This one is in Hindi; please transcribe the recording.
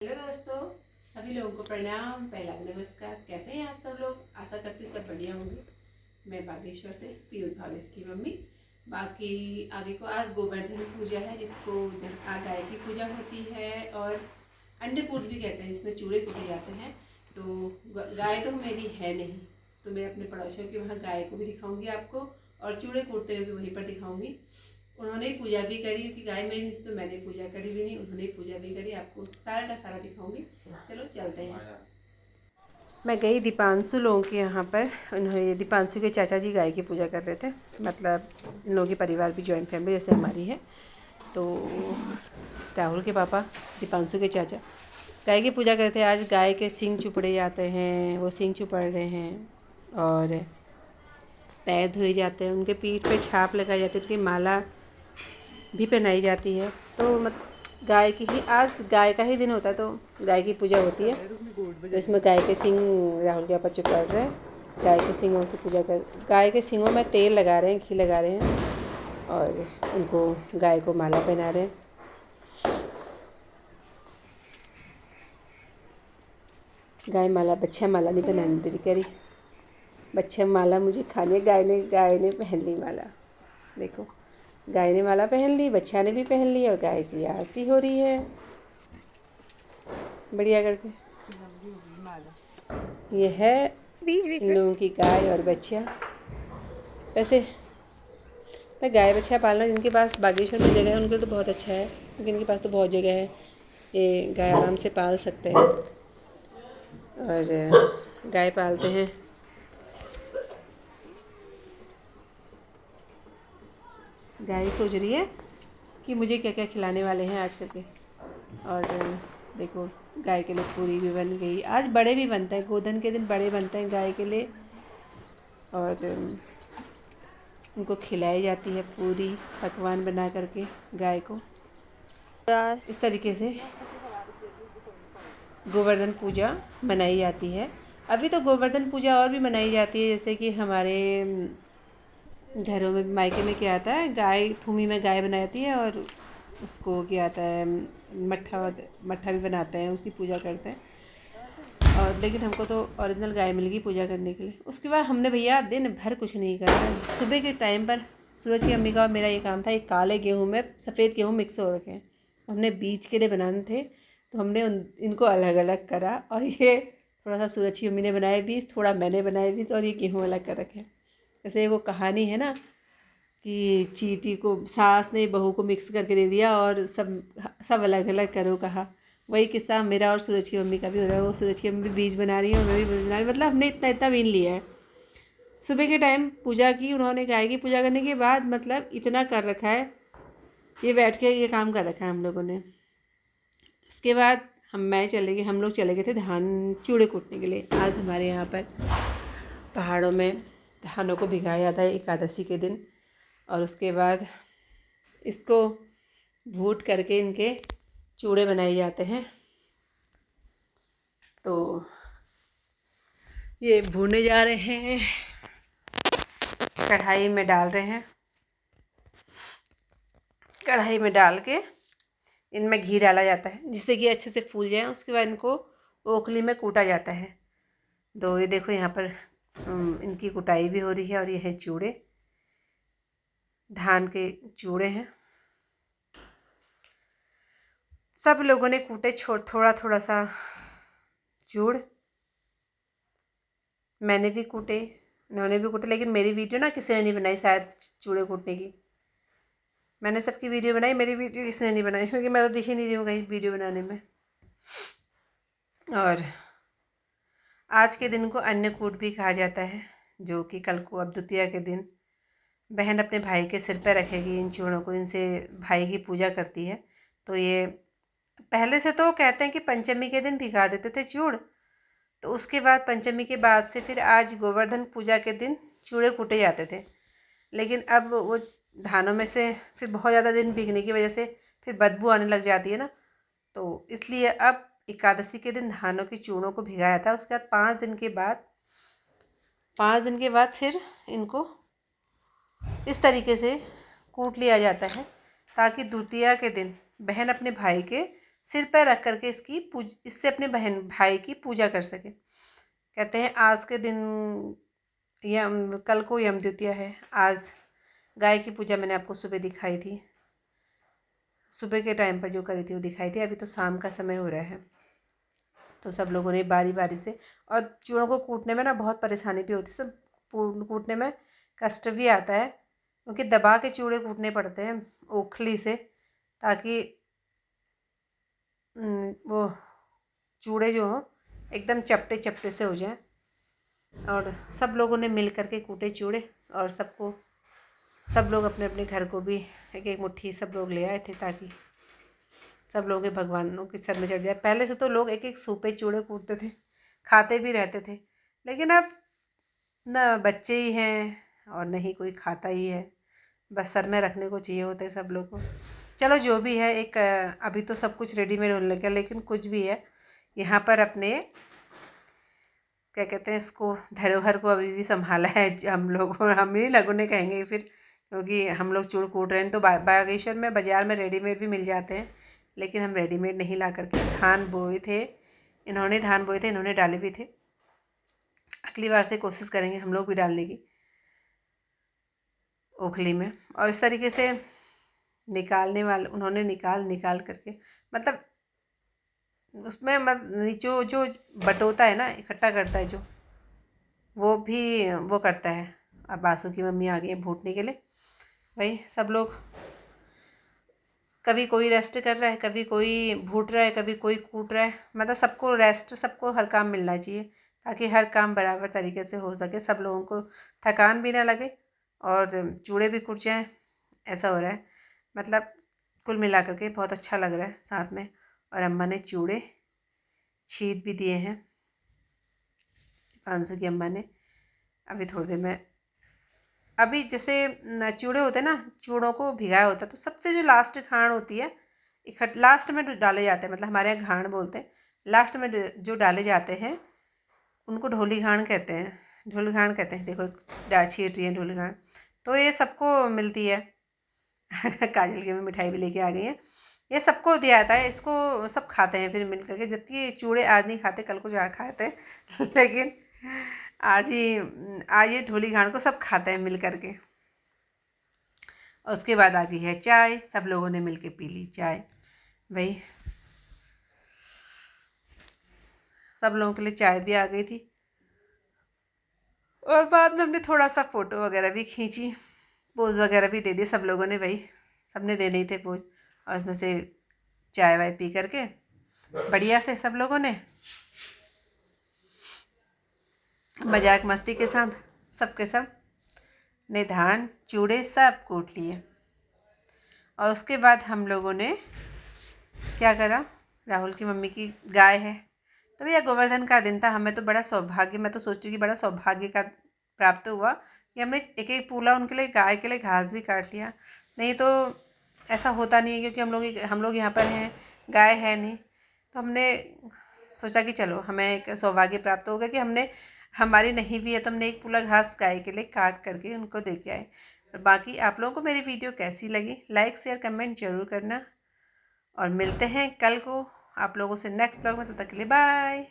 हेलो दोस्तों, सभी लोगों को प्रणाम। पहला नमस्कार। कैसे हैं आप सब लोग? आशा करती हूँ सब बढ़िया होंगे। मैं बागेश्वर से पीयूष भावेश की मम्मी। बाकी आगे को आज गोवर्धन पूजा है, जिसको गाय की पूजा होती है और अन्नकूट भी कहते हैं। इसमें चूड़े कूटे जाते हैं। तो गाय तो मेरी है नहीं, तो मैं अपने पड़ोसियों के वहाँ गाय को भी दिखाऊंगी आपको, और चूड़े कूटते हुए भी वहीं पर दिखाऊंगी। उन्होंने ही पूजा भी करी, क्योंकि गाय मेरी नहीं थी तो मैंने पूजा करी भी नहीं, उन्होंने ही पूजा भी करी। आपको सारा का सारा दिखाऊंगी। चलो चलते हैं। मैं गई दीपांशु लोगों के यहाँ पर। उन्होंने दीपांशु के चाचा जी गाय की पूजा कर रहे थे। मतलब इन लोगों की परिवार भी जॉइंट फैमिली जैसे हमारी है। तो राहुल के पापा, दीपांशु के चाचा गाय की पूजा करते थे। आज गाय के सींग चुपड़े जाते हैं, वो सींग चुपड़ रहे हैं और पैर धोए जाते हैं। उनके पीठ पे छाप लगाई जाती है, उनकी माला भी पहनाई जाती है। तो मतलब गाय की ही आज गाय का ही दिन होता है, तो गाय की पूजा होती है। तो इसमें गाय के सींग राहुल के पापा चुपड़ रहे हैं। गाय के सींगों की पूजा कर, गाय के सींगों में तेल लगा रहे हैं, घी लगा रहे हैं और उनको गाय को माला पहना रहे हैं। गाय माला, बच्चा माला नहीं पहनाने दे रही, कह रही बच्चा माला मुझे खानी है। गाय ने पहन ली माला। देखो, गाय ने माला पहन ली, बच्चा ने भी पहन ली और गाय की आरती हो रही है बढ़िया करके। ये है इन लोगों की गाय और बच्चा। वैसे तो गाय बच्चा पालना जिनके पास बागेश्वर में जगह है उनके लिए तो बहुत अच्छा है, क्योंकि इनके पास तो बहुत जगह है। ये गाय आराम से पाल सकते हैं और गाय पालते हैं। गाय सोच रही है कि मुझे क्या क्या खिलाने वाले हैं आज करके। और देखो, गाय के लिए पूरी भी बन गई। आज बड़े भी बनते हैं, गोधन के दिन बड़े बनते हैं गाय के लिए। और उनको खिलाई जाती है पूरी पकवान बना करके गाय को। इस तरीके से गोवर्धन पूजा मनाई जाती है। अभी तो गोवर्धन पूजा और भी मनाई जाती है, जैसे कि हमारे घरों में, मायके में क्या आता है, गाय थूमी में गाय बनाई जाती है और उसको क्या आता है, मट्ठा भी बनाते हैं, उसकी पूजा करते हैं। और लेकिन हमको तो ओरिजिनल गाय मिल गई पूजा करने के लिए। उसके बाद हमने भैया दिन भर कुछ नहीं करा। सुबह के टाइम पर सूरज की अम्मी का और मेरा ये काम था, एक काले गेहूँ में सफ़ेद गेहूँ मिक्स हो रखे हैं, हमने बीज के लिए बनाने थे। तो हमने इनको अलग अलग करा, और ये थोड़ा सा सूरज की अम्मी ने बनाए बीज, थोड़ा मैंने बनाए बीज, और ये गेहूँ अलग कर रखे। जैसे वो कहानी है ना कि चींटी को सास ने बहू को मिक्स करके दे दिया और सब अलग अलग करो कहा। वही किस्सा मेरा और सूरज की मम्मी का भी हो रहा है। वो सूरज की मम्मी बीज बना रही है और मैं भी बीज बना रही हूँ। मतलब हमने इतना इतना बीन लिया है। सुबह के टाइम पूजा की उन्होंने, गाय की पूजा करने के बाद मतलब इतना कर रखा है, ये बैठ के ये काम कर रखा है हम लोगों ने। उसके बाद हम लोग चले गए थे धान चूड़े कूटने के लिए। आज हमारे यहाँ पर पहाड़ों में धानों को भिगाया जाता है एकादशी के दिन, और उसके बाद इसको भूट करके इनके चूड़े बनाए जाते हैं। तो ये भूने जा रहे हैं, कढ़ाई में डाल रहे हैं। कढ़ाई में डाल के इनमें घी डाला जाता है, जिससे कि अच्छे से फूल जाए। उसके बाद इनको ओखली में कूटा जाता है। तो ये देखो, यहाँ पर इनकी कुटाई भी हो रही है। और ये हैं चूड़े, धान के चूड़े हैं। सब लोगों ने कूटे, थोड़ा थोड़ा सा चूड़ मैंने भी कूटे, उन्होंने भी कूटे। लेकिन मेरी वीडियो ना किसी ने नहीं बनाई शायद चूड़े कूटने की। मैंने सबकी वीडियो बनाई, मेरी वीडियो किसी ने नहीं बनाई, क्योंकि मैं तो दिख ही नहीं रही हूँ कहीं वीडियो बनाने में। और आज के दिन को अन्नकूट भी कहा जाता है, जो कि कल को अब द्वितीया के दिन बहन अपने भाई के सिर पर रखेगी इन चूड़ों को। इनसे भाई की पूजा करती है। तो ये पहले से तो कहते हैं कि पंचमी के दिन भिगा देते थे चूड़। तो उसके बाद पंचमी के बाद से फिर आज गोवर्धन पूजा के दिन चूड़े कूटे जाते थे। लेकिन अब वो धानों में से फिर बहुत ज़्यादा दिन भीगने की वजह से फिर बदबू आने लग जाती है ना, तो इसलिए अब एकादशी के दिन धानों की चूड़ों को भिगाया था। उसके बाद 5 दिन के बाद फिर इनको इस तरीके से कूट लिया जाता है, ताकि द्वितीया के दिन बहन अपने भाई के सिर पर रख करके इससे अपने बहन भाई की पूजा कर सके। कहते हैं आज के दिन कल को यम द्वितीया है। आज गाय की पूजा मैंने आपको सुबह दिखाई थी, सुबह के टाइम पर जो करी थी वो दिखाई थी। अभी तो शाम का समय हो रहा है, तो सब लोगों ने बारी बारी से, और चूड़ों को कूटने में ना बहुत परेशानी भी होती है, सब कूटने में कष्ट भी आता है, क्योंकि दबा के चूड़े कूटने पड़ते हैं ओखली से, ताकि वो चूड़े जो हों एकदम चपटे चपटे से हो जाएं। और सब लोगों ने मिल करके कूटे चूड़े, और सब लोग अपने अपने घर को भी एक एक मुट्ठी सब लोग ले आए थे, ताकि सब लोग के भगवानों के सर में चढ़ जाए। पहले से तो लोग एक एक सूपे चूड़े कूटते थे, खाते भी रहते थे, लेकिन अब न बच्चे ही हैं और न ही कोई खाता ही है, बस सर में रखने को चाहिए होते हैं सब लोग को। चलो जो भी है, एक अभी तो सब कुछ रेडीमेड होने लगा, लेकिन कुछ भी है यहाँ पर अपने क्या कहते हैं इसको, धरोहर को अभी भी संभाला है हम लोगों, हम ही लोगों ने कहेंगे फिर, क्योंकि हम लोग चूड़ कूट रहे हैं। तो बागेश्वर में बाज़ार में रेडीमेड भी मिल जाते हैं, लेकिन हम रेडीमेड नहीं ला करके, धान बोए थे इन्होंने डाले भी थे। अगली बार से कोशिश करेंगे हम लोग भी डालने की ओखली में। और इस तरीके से निकालने वाले उन्होंने निकाल करके, मतलब उसमें जो बटोता है ना, इकट्ठा करता है जो, वो भी वो करता है। अब बासु की मम्मी आ गई है भूटने के लिए। भाई सब लोग, कभी कोई रेस्ट कर रहा है, कभी कोई भूट रहा है, कभी कोई कूट रहा है, मतलब सबको रेस्ट, सबको हर काम मिलना चाहिए, ताकि हर काम बराबर तरीके से हो सके, सब लोगों को थकान भी ना लगे और चूड़े भी कूट जाएँ। ऐसा हो रहा है, मतलब कुल मिला करके बहुत अच्छा लग रहा है साथ में। और अम्मा ने चूड़े छीट भी दिए हैं, 500 की अम्मा ने। अभी थोड़ी देर में, अभी जैसे चूड़े होते हैं ना, चूड़ों को भिगाया होता है, तो सबसे जो लास्ट घाण होती है, लास्ट में डाले जाते हैं, मतलब हमारे यहाँ घाण बोलते हैं, लास्ट में जो डाले जाते हैं उनको ढोली घाण कहते हैं। ढोली घाण कहते हैं, देखो छीट रही है ढोली घाण। तो ये सबको मिलती है काजल की मैं मिठाई भी लेके आ गई है। ये सबको दिया जाता है, इसको सब खाते हैं फिर मिल करके, जबकि चूड़े आज नहीं खाते, कल को जा खाते हैं लेकिन आज ये ढोली घाण को सब खाते हैं मिल करके। और उसके बाद आ गई है चाय, सब लोगों ने मिल के पी ली चाय। भाई सब लोगों के लिए चाय भी आ गई थी, और बाद में हमने थोड़ा सा फ़ोटो वगैरह भी खींची, पोज वगैरह भी दे दिए सब लोगों ने। भाई सबने देने ही थे पोज, और उसमें से चाय वाय पी करके बढ़िया से सब लोगों ने मजाक मस्ती के साथ सबके सब ने धान चूड़े सब कूट लिए। और उसके बाद हम लोगों ने क्या करा, राहुल की मम्मी की गाय है, तो भैया गोवर्धन का दिन था, हमें तो बड़ा सौभाग्य, मैं तो सोचूँ कि बड़ा सौभाग्य का प्राप्त हुआ कि हमने एक एक पूला उनके लिए, गाय के लिए घास भी काट लिया। नहीं तो ऐसा होता नहीं है, क्योंकि हम लोग यहाँ पर हैं, गाय है नहीं, तो हमने सोचा कि चलो हमें एक सौभाग्य प्राप्त होगा कि हमने, हमारी नहीं भी है तो हमने एक पूला घास गाय के लिए काट करके उनको दे के आए। और बाकी आप लोगों को मेरी वीडियो कैसी लगी, लाइक शेयर कमेंट जरूर करना, और मिलते हैं कल को आप लोगों से नेक्स्ट ब्लॉग में। तब तक के लिए बाय।